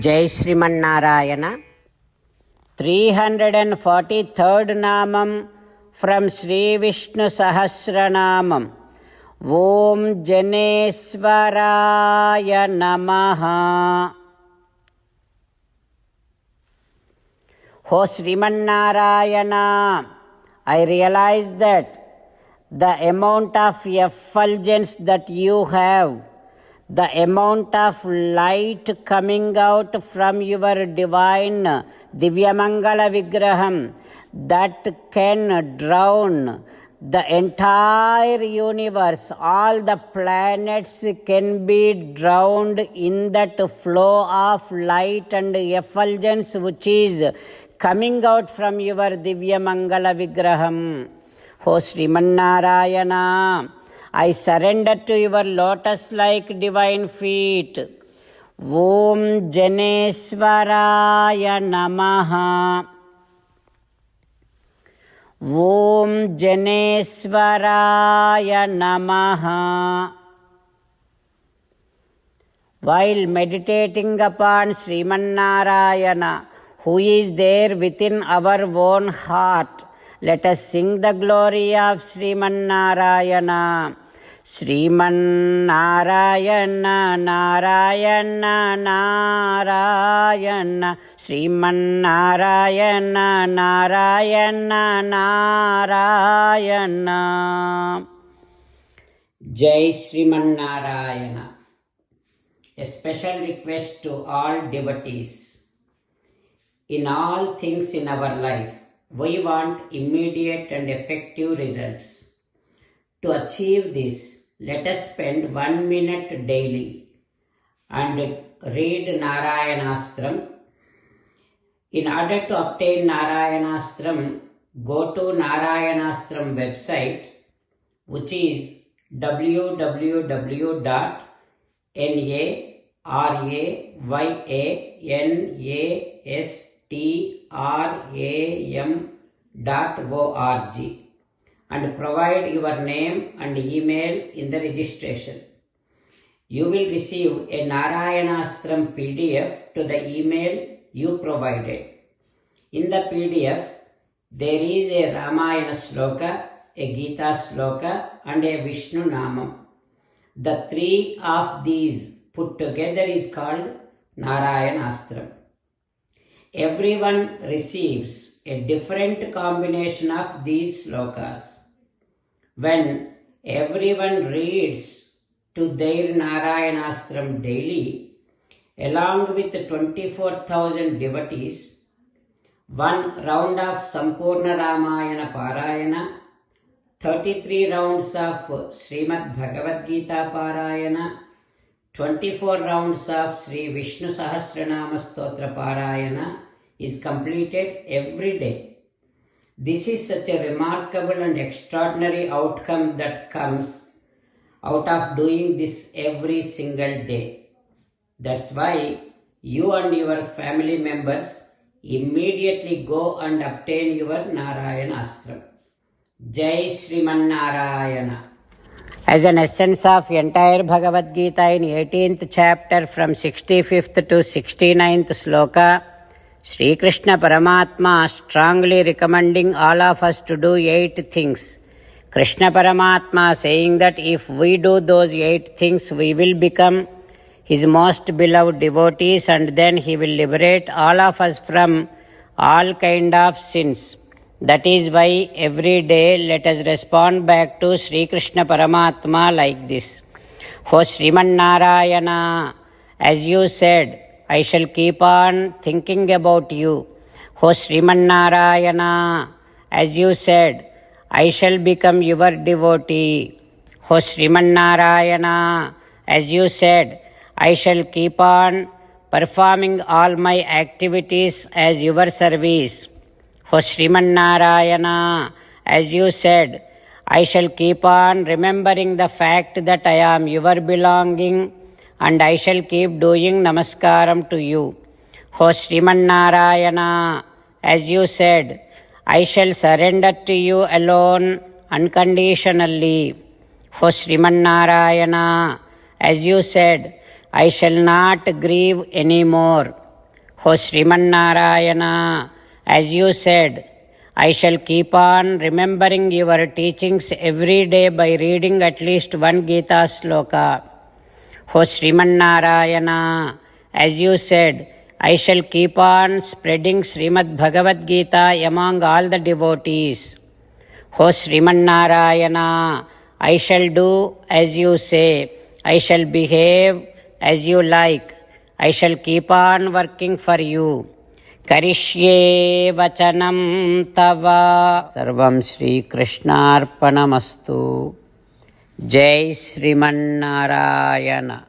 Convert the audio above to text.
జై శ్రీమన్నారాయణ. 343rd నామం from Shri Vishnu Sahasranamam. ఓం జనేశ్వరాయ నమః. ఓ Srimannarayana, I realize that the amount of effulgence that you have, the amount of light coming out from your divine Divyamangala Vigraham, that can drown the entire universe. All the planets can be drowned in that flow of light and effulgence which is coming out from your Divyamangala Vigraham. O Srimannarayana, I surrender to your lotus-like divine feet. Om Janeswaraya Namaha. Om Janeswaraya Namaha. While meditating upon Srimannarayana, who is there within our own heart, let us sing the glory of Srimannarayana. Srimannarayana, Narayana, Narayana. Srimannarayana, Narayana, Narayana. Jai Srimannarayana. A special request to all devotees. In all things in our life, we want immediate and effective results. To achieve this, let us spend 1 minute daily and read Narayanastram. In order to obtain Narayanastram, go to Narayanastram website, which is www.narayanaastram.org, and provide your name and email in the registration. You will receive a Narayanastram PDF to the email you provided. In the PDF, there is a Ramayana Sloka, a Gita Sloka, and a Vishnu Namam. The three of these put together is called Narayanastram. Everyone receives a different combination of these slokas. When everyone reads to their Narayanastram daily, along with 24,000 devotees, one round of Sampurna Ramayana Parayana, 33 rounds of Srimad Bhagavad Gita Parayana, 24 rounds of Sri Vishnu Sahasranama Stotra Parayana is completed every day. This is such a remarkable and extraordinary outcome that comes out of doing this every single day. That's why you and your family members immediately go and obtain your Narayanastram. Jai Srimannarayana. As an essence of entire Bhagavad Gita in 18th chapter from 65th to 69th sloka, Sri Krishna Paramatma strongly recommending all of us to do 8 things. Krishna Paramatma saying that if we do those 8 things, we will become his most beloved devotees, and then he will liberate all of us from all kind of sins. That is why every day let us respond back to Sri Krishna Paramatma like this. O Srimannarayana, as you said, I shall keep on thinking about you. O Srimannarayana, as you said, I shall become your devotee. O Srimannarayana, as you said, I shall keep on performing all my activities as your service. O Srimannarayana, as you said, I shall keep on remembering the fact that I am your belonging, and I shall keep doing namaskaram to you. O Srimannarayana, as you said, I shall surrender to you alone unconditionally. O Srimannarayana, as you said, I shall not grieve any more. O Srimannarayana, as you said, I shall keep on remembering your teachings every day by reading at least one Gita sloka. O Srimannarayana, as you said, I shall keep on spreading Srimad Bhagavad Gita among all the devotees. O Srimannarayana, I shall do as you say. I shall behave as you like. I shall keep on working for you. Karishye vachanam tava. Sarvam Shri Krishnarpanamastu. Jai Srimannarayana.